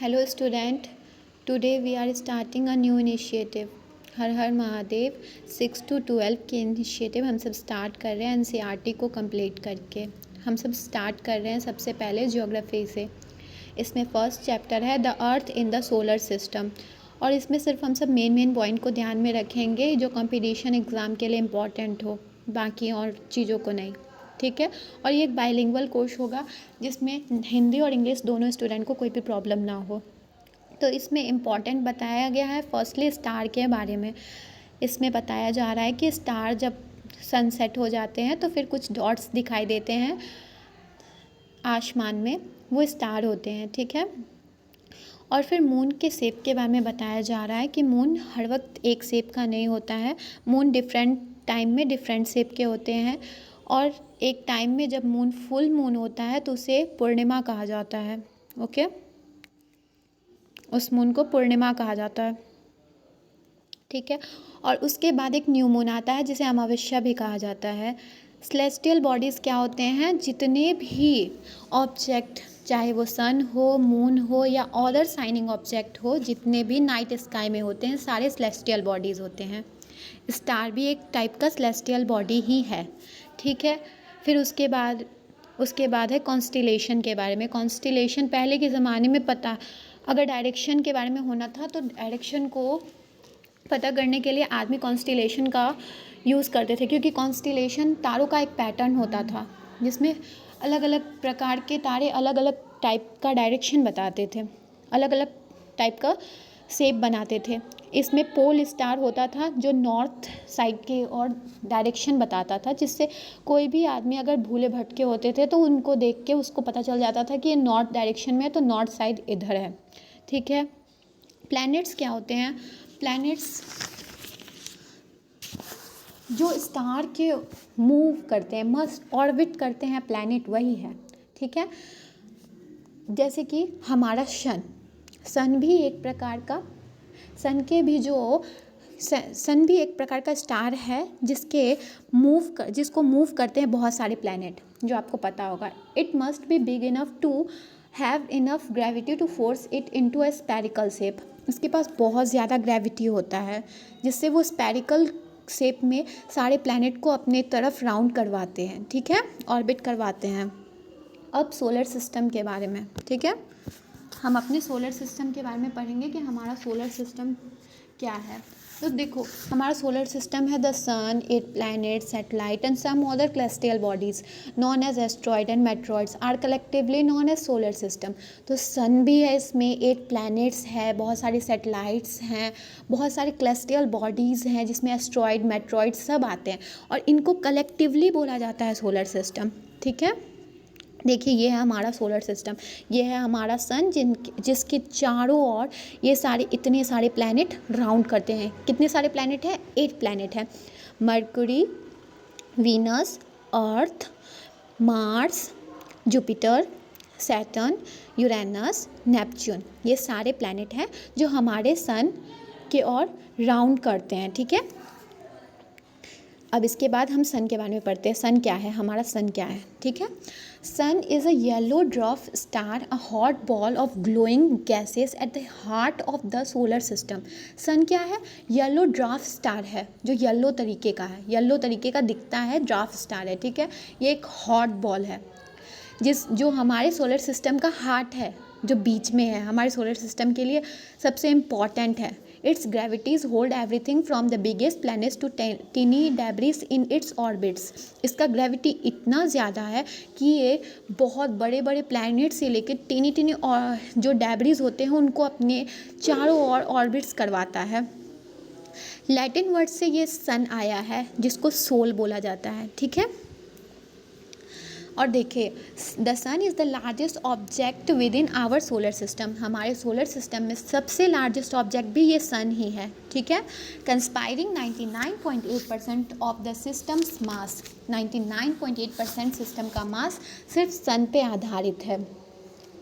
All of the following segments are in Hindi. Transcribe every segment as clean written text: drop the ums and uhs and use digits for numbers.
Hello student, today we are starting a new initiative. Her her Mahadev 6 to 12 के इनिशिएटिव हम सब स्टार्ट कर रहे हैं एनसीईआरटी को कंप्लीट करके। हम सब स्टार्ट कर रहे हैं सबसे पहले ज्योग्राफी से। इसमें फर्स्ट चैप्टर है the earth in the solar system और इसमें सिर्फ हम सब मेन पॉइंट को ध्यान में रखेंगे जो कंपटीशन एग्ज़ाम के लिए इम्पॉर्टेंट हो, बाकी और चीज़ों को नहीं, ठीक है। और ये एक बाइलिंगुअल कोर्स होगा जिसमें हिंदी और इंग्लिश दोनों स्टूडेंट को कोई भी प्रॉब्लम ना हो। तो इसमें इम्पॉर्टेंट बताया गया है फर्स्टली स्टार के बारे में। इसमें बताया जा रहा है कि स्टार जब सनसेट हो जाते हैं तो फिर कुछ डॉट्स दिखाई देते हैं आसमान में, वो स्टार होते हैं, ठीक है। और फिर मून के शेप के बारे में बताया जा रहा है कि मून हर वक्त एक शेप का नहीं होता है, मून डिफरेंट टाइम में डिफरेंट शेप के होते हैं। और एक टाइम में जब मून फुल मून होता है तो उसे पूर्णिमा कहा जाता है, ओके। उस मून को पूर्णिमा कहा जाता है, ठीक है। और उसके बाद एक न्यू मून आता है जिसे अमावस्या भी कहा जाता है। सेलेस्टियल बॉडीज़ क्या होते हैं? जितने भी ऑब्जेक्ट, चाहे वो सन हो, मून हो या अदर शाइनिंग ऑब्जेक्ट हो, जितने भी नाइट स्काई में होते हैं सारे सेलेस्टियल बॉडीज़ होते हैं। स्टार भी एक टाइप का सेलेस्टियल बॉडी ही है, ठीक है। फिर उसके बाद है कॉन्स्टिलेशन के बारे में। कॉन्स्टिलेशन पहले के ज़माने में पता, अगर डायरेक्शन के बारे में होना था तो डायरेक्शन को पता करने के लिए आदमी कॉन्स्टिलेशन का यूज़ करते थे, क्योंकि कॉन्स्टिलेशन तारों का एक पैटर्न होता था जिसमें अलग अलग प्रकार के तारे अलग अलग टाइप का डायरेक्शन बताते थे, अलग अलग टाइप का शेप बनाते थे। इसमें पोल स्टार होता था जो नॉर्थ साइड की ओर डायरेक्शन बताता था, जिससे कोई भी आदमी अगर भूले भटके होते थे तो उनको देख के उसको पता चल जाता था कि ये नॉर्थ डायरेक्शन में है तो नॉर्थ साइड इधर है, ठीक है। प्लैनेट्स क्या होते हैं? प्लैनेट्स जो स्टार के मूव करते हैं, मस्ट ऑर्बिट करते हैं प्लैनेट, वही है, ठीक है। जैसे कि हमारा सन भी एक प्रकार का, सन भी एक प्रकार का स्टार है जिसको मूव करते हैं बहुत सारे प्लैनेट, जो आपको पता होगा। It must be big enough to have enough gravity to force it into a spherical shape. इसके पास बहुत ज़्यादा ग्रेविटी होता है जिससे वो स्पेरिकल शेप में सारे प्लैनेट को अपने तरफ राउंड करवाते हैं, ठीक है, ऑर्बिट करवाते हैं। अब सोलर सिस्टम के बारे में, ठीक है, हम अपने सोलर सिस्टम के बारे में पढ़ेंगे कि हमारा सोलर सिस्टम क्या है। तो देखो, हमारा सोलर सिस्टम है the sun, 8 planet, satellite and some other celestial bodies known as asteroid and meteoroids are collectively known as solar system. तो सन भी है, इसमें 8 प्लैनेट्स है, बहुत सारे सैटेलाइट्स हैं, बहुत सारे celestial बॉडीज़ हैं जिसमें एस्ट्रॉयड, मेट्रॉइड सब आते हैं और इनको कलेक्टिवली बोला जाता है सोलर सिस्टम, ठीक है। देखिए, ये है हमारा सोलर सिस्टम, ये है हमारा सन जिसके चारों ओर ये सारे इतने सारे प्लैनेट राउंड करते हैं। कितने सारे प्लैनेट हैं? 8 प्लैनेट हैं। Mercury, Venus, Earth, Mars, Jupiter, Saturn, Uranus, Neptune, ये सारे प्लैनेट हैं जो हमारे सन के ओर राउंड करते हैं, ठीक है। अब इसके बाद हम सन के बारे में पढ़ते हैं। सन क्या है? हमारा सन क्या है, ठीक है। Sun is a yellow dwarf star, a hot ball of glowing gases at the heart of the solar system. Sun क्या है? येलो ड्वार्फ स्टार है, जो येलो तरीके का है, येलो तरीके का दिखता है, ड्वार्फ स्टार है, ठीक है। ये एक हॉट बॉल है जो हमारे सोलर सिस्टम का हार्ट है, जो बीच में है, हमारे सोलर सिस्टम के लिए सबसे इम्पॉर्टेंट है। Its gravities hold everything from the biggest planets to tiny debris in its orbits. इसका ग्रेविटी इतना ज़्यादा है कि ये बहुत बड़े बड़े प्लैनेट से लेकर टीनी टीनी और जो डेब्रिस होते हैं उनको अपने चारों ओर ऑर्बिट्स करवाता है। लैटिन वर्ड से ये सन आया है जिसको सोल बोला जाता है, ठीक है। और देखिए, the sun is the largest object within our solar system. हमारे सोलर सिस्टम में सबसे लार्जेस्ट ऑब्जेक्ट भी ये सन ही है, ठीक है। Comprising 99.8% of the systems mass. 99.8% system का मास सिर्फ सन पे आधारित है।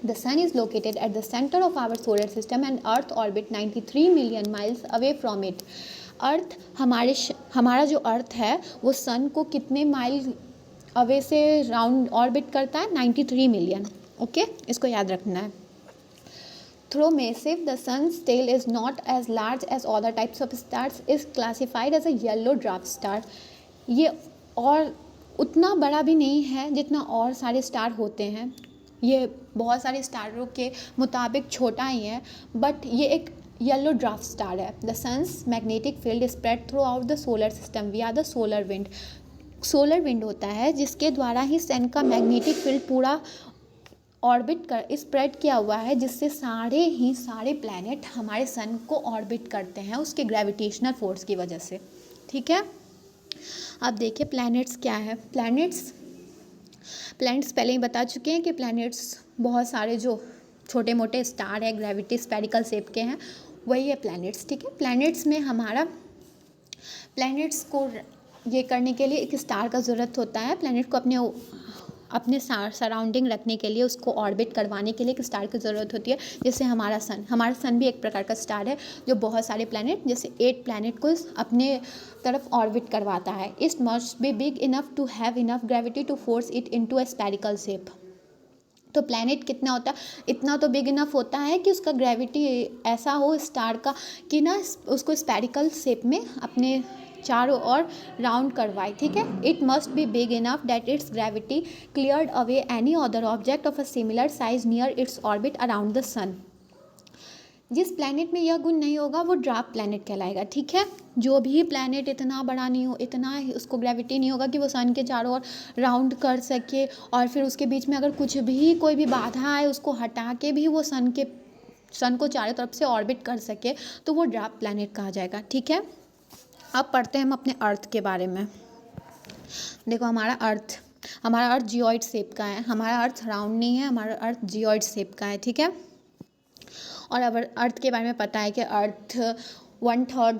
The sun is located at the centre of our solar system and earth orbit 93 million miles away from it. Earth हमारा जो अर्थ है वो सन को कितने माइल अवे से राउंड ऑर्बिट करता है? 93 मिलियन, ओके, इसको याद रखना है। Through massive, the sun's tail is not as large as other types of stars, is classified as a yellow dwarf star. ये और उतना बड़ा भी नहीं है जितना और सारे स्टार होते हैं, ये बहुत सारे स्टारों के मुताबिक छोटा ही है, बट ये एक येलो ड्वार्फ स्टार है. The sun's magnetic field spread throughout the solar system via the solar wind. Solar wind होता है जिसके द्वारा ही सन का मैग्नेटिक फील्ड पूरा ऑर्बिट कर स्प्रेड किया हुआ है, जिससे सारे प्लैनेट हमारे सन को ऑर्बिट करते हैं उसके ग्रेविटेशनल फोर्स की वजह से. ठीक है, अब देखिए प्लैनेट्स क्या है. प्लैनेट्स पहले ही बता चुके हैं कि प्लैनेट्स बहुत सारे जो छोटे मोटे स्टार है ग्रेविटी स्फेरिकल शेप के हैं, वही है प्लैनेट्स. ठीक है, प्लैनेट्स में हमारा प्लैनेट्स को ये करने के लिए एक स्टार का ज़रूरत होता है. प्लैनेट को अपने सराउंडिंग रखने के लिए, उसको ऑर्बिट करवाने के लिए एक स्टार की ज़रूरत होती है. जैसे हमारा सन भी एक प्रकार का स्टार है जो बहुत सारे प्लैनेट, जैसे 8 प्लैनेट को अपने तरफ ऑर्बिट करवाता है. It must be big enough to have enough gravity to force it into a spherical shape. तो प्लैनेट कितना होता है, इतना तो बिग इनफ होता है कि उसका ग्रेविटी ऐसा हो स्टार का कि ना उसको स्फेरिकल शेप में अपने चारों ओर राउंड करवाए. ठीक है, it must be big enough that its gravity cleared away any other object of a similar size near its orbit around the sun. जिस प्लैनेट में यह गुण नहीं होगा वो ड्वार्फ प्लैनेट कहलाएगा. ठीक है, जो भी प्लैनेट इतना बड़ा नहीं हो, इतना उसको ग्रेविटी नहीं होगा कि वो सन के चारों ओर राउंड कर सके, और फिर उसके बीच में अगर कुछ भी कोई भी बाधा आए उसको हटा के भी वो सन को चारों तरफ से ऑर्बिट कर सके, तो वो ड्वार्फ प्लैनेट कहा जाएगा. ठीक है, अब पढ़ते हैं हम अपने अर्थ के बारे में. देखो हमारा अर्थ जियोइड शेप का है. हमारा अर्थ राउंड नहीं है, हमारा अर्थ जियोइड शेप का है. ठीक है, और अब अर्थ के बारे में पता है कि अर्थ 1/3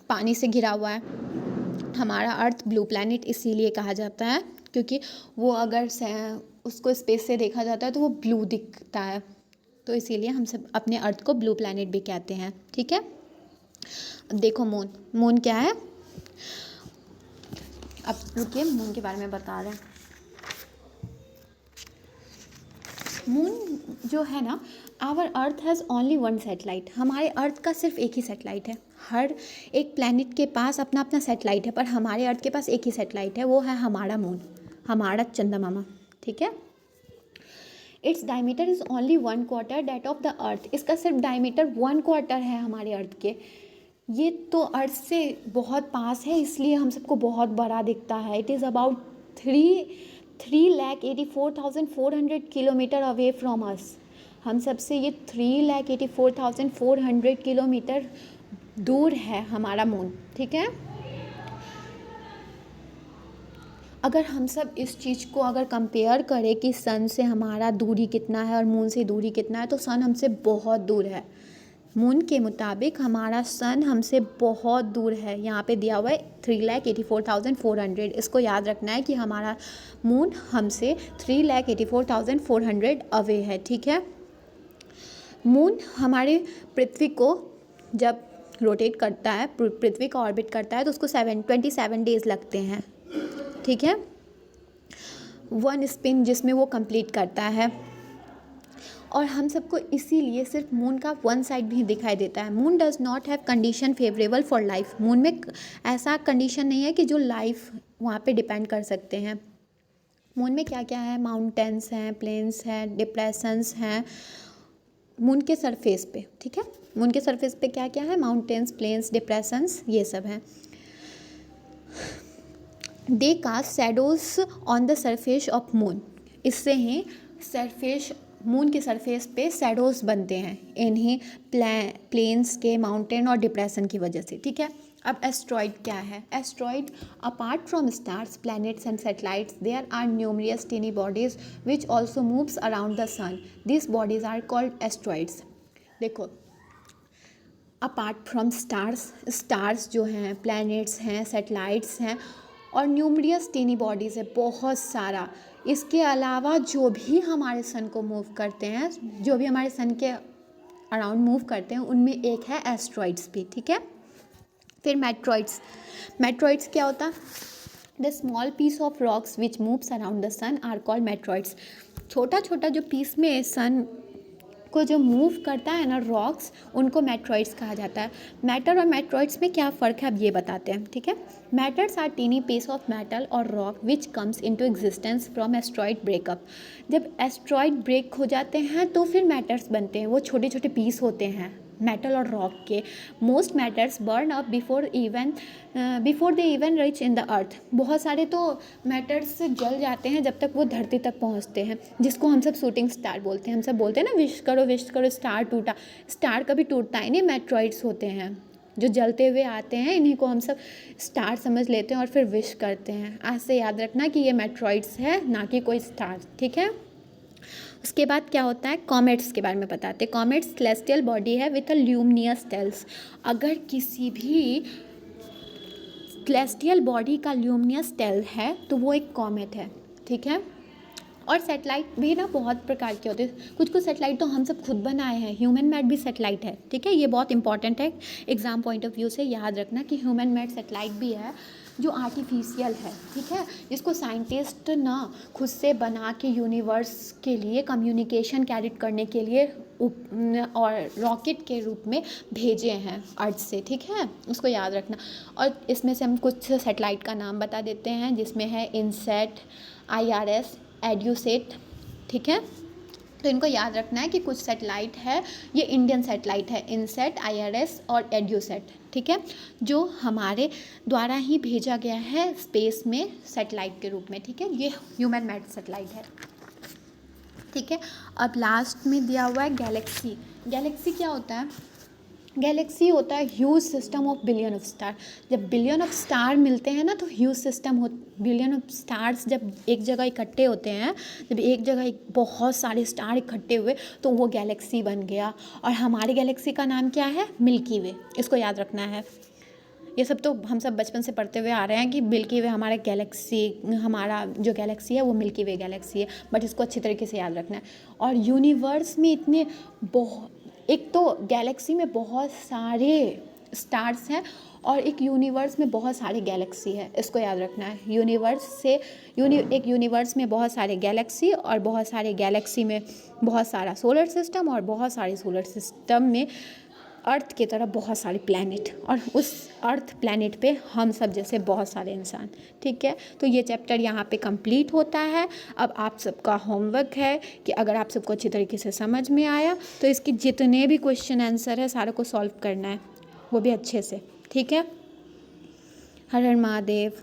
पानी से घिरा हुआ है. हमारा अर्थ ब्लू प्लैनेट इसीलिए कहा जाता है क्योंकि वो अगर उसको स्पेस से देखा जाता है तो वो ब्लू दिखता है, तो इसीलिए हम सब अपने अर्थ को ब्लू प्लैनेट भी कहते हैं. ठीक है, अब देखो मून क्या है. अब रुकिए, मून के बारे में बता रहे हैं. मून जो है ना, our earth has only 1 satellite. हमारे अर्थ का सिर्फ एक ही सैटेलाइट है. हर एक प्लैनेट के पास अपना अपना सैटेलाइट है, पर हमारे अर्थ के पास एक ही सैटेलाइट है, वो है हमारा मून, हमारा चंद्रमा. ठीक है, its diameter is only 1/4 that of the earth. इसका सिर्फ डायमीटर 1/4 है हमारे अर्थ के. ये तो अर्थ से बहुत पास है, इसलिए हम सबको बहुत बड़ा दिखता है. It is about 3,84,400 kilometre away from us. हम सबसे ये 3,84,400 किलोमीटर दूर है हमारा मून. ठीक है, अगर हम सब इस चीज़ को अगर कंपेयर करें कि सन से हमारा दूरी कितना है और मून से दूरी कितना है, तो सन हमसे बहुत दूर है. मून के मुताबिक हमारा सन हमसे बहुत दूर है. यहाँ पे दिया हुआ है 3,84,400. इसको याद रखना है कि हमारा मून हमसे 3,84,400 अवे है. ठीक है, मून हमारे पृथ्वी को जब रोटेट करता है, पृथ्वी का ऑर्बिट करता है, तो उसको 27 डेज़ लगते हैं. ठीक है, 1 स्पिन जिसमें वो कंप्लीट करता है. और हम सबको इसीलिए सिर्फ मून का 1 साइड भी दिखाई देता है. Moon does not have condition favourable for life. Moon में ऐसा कंडीशन नहीं है कि जो लाइफ वहाँ पे डिपेंड कर सकते हैं. मून में क्या क्या है, माउंटेन्स हैं, प्लेन्स हैं, डिप्रेशंस हैं मून के सरफेस पे. ठीक है, मून के सरफेस पे क्या क्या है, माउंटेन्स, प्लेन्स, डिप्रेशंस, ये सब हैं. They cast shadows on the surface of moon. इससे ही मून के सरफेस पे शैडोज बनते हैं इन्हीं प्लेन्स के, माउंटेन और डिप्रेशन की वजह से. ठीक है, अब एस्ट्रॉइड क्या है. Asteroid apart from stars, planets and satellites, there are numerous tiny bodies which also moves around the sun. This bodies are called asteroids. देखो, अपार्ट फ्रॉम स्टार्स जो हैं, प्लैनेट्स हैं, सैटेलाइट्स हैं, और न्यूमरियस टीनी बॉडीज़ है बहुत सारा. इसके अलावा जो भी हमारे सन को मूव करते हैं, जो भी हमारे सन के अराउंड मूव करते हैं, उनमें एक है एस्ट्रॉइड्स भी. ठीक है, फिर मेट्रॉइड्स क्या होता है. The small piece of rocks which moves around the sun are called meteoroids. छोटा छोटा जो पीस में सन को जो मूव करता है ना रॉक्स, उनको मेट्रॉइड्स कहा जाता है। मैटर और मेट्रॉइड्स में क्या फ़र्क है अब ये बताते हैं, ठीक है। Meteors are tiny piece of metal और rock which comes into existence from asteroid breakup. जब एस्ट्रॉइड ब्रेक हो जाते हैं तो फिर मैटर्स बनते हैं, वो छोटे छोटे पीस होते हैं मेटल और रॉक के। Most matters burn up before they even rich in the earth. बहुत सारे तो मैटर्स जल जाते हैं जब तक वो धरती तक पहुंचते हैं, जिसको हम सब शूटिंग स्टार बोलते हैं। हम सब बोलते हैं ना विश करो स्टार टूटा। स्टार कभी टूटता ही नहीं, मैट्रॉइड्स होते हैं जो जलते हुए आते हैं, इन्हीं को हम सब स्टार समझ लेते हैं और फिर विश करते हैं। आज से याद रखना कि ये मैट्रॉइड्स है, ना कि कोई स्टार, ठीक है। उसके बाद क्या होता है, कॉमेट्स के बारे में बताते हैं। कॉमेट्स सेलेस्टियल बॉडी है विथ अ ल्यूमिनियस टेल्स। अगर किसी भी सेलेस्टियल बॉडी का ल्यूमिनियस टेल है तो वो एक कॉमेट है, ठीक है। और सैटेलाइट भी ना बहुत प्रकार के होते हैं। कुछ कुछ सैटेलाइट तो हम सब खुद बनाए हैं, ह्यूमन मेड भी सैटेलाइट है, ठीक है। ये बहुत इंपॉर्टेंट है एग्जाम पॉइंट ऑफ व्यू से, याद रखना कि ह्यूमन मेड सैटेलाइट भी है जो आर्टिफिशियल है, ठीक है। जिसको साइंटिस्ट ना खुद से बना के यूनिवर्स के लिए कम्युनिकेशन कैरी करने के लिए और रॉकेट के रूप में भेजे हैं अर्थ से, ठीक है। उसको याद रखना। और इसमें से हम कुछ सैटेलाइट का नाम बता देते हैं, जिसमें है इनसैट, IRS, एड्यूसेट, ठीक है। तो इनको याद रखना है कि कुछ सैटेलाइट है, ये इंडियन सैटेलाइट है, इनसैट, IRS और एड्यूसेट, ठीक है, जो हमारे द्वारा ही भेजा गया है स्पेस में सैटेलाइट के रूप में, ठीक है। ये ह्यूमन मेड सैटेलाइट है, ठीक है। अब लास्ट में दिया हुआ है गैलेक्सी। गैलेक्सी क्या होता है, गैलेक्सी होता है huge system of billion of star. जब बिलियन ऑफ स्टार मिलते हैं ना तो ह्यूज सिस्टम हो, बिलियन ऑफ स्टार्स जब एक जगह इकट्ठे होते हैं, जब एक जगह बहुत सारे स्टार इकट्ठे हुए तो वो गैलेक्सी बन गया। और हमारी गैलेक्सी का नाम क्या है, मिल्की वे, इसको याद रखना है। ये सब तो हम सब बचपन से पढ़ते हुए आ रहे हैं कि मिल्की वे हमारा गैलेक्सी, हमारा जो गैलेक्सी है वो मिल्की वे गैलेक्सी है, बट इसको अच्छी तरीके से याद रखना है। और यूनिवर्स में इतने एक तो गैलेक्सी में बहुत सारे स्टार्स हैं और एक यूनिवर्स में बहुत सारी गैलेक्सी है, इसको याद रखना है। एक यूनिवर्स में बहुत सारे गैलेक्सी और बहुत सारे गैलेक्सी में बहुत सारा सोलर सिस्टम और बहुत सारे सोलर सिस्टम में अर्थ की तरह बहुत सारे प्लैनेट, और उस अर्थ प्लैनेट पे हम सब जैसे बहुत सारे इंसान, ठीक है। तो ये चैप्टर यहाँ पे कंप्लीट होता है। अब आप सबका होमवर्क है कि अगर आप सबको अच्छी तरीके से समझ में आया तो इसके जितने भी क्वेश्चन आंसर है सारे को सॉल्व करना है, वो भी अच्छे से, ठीक है। हर हर महादेव।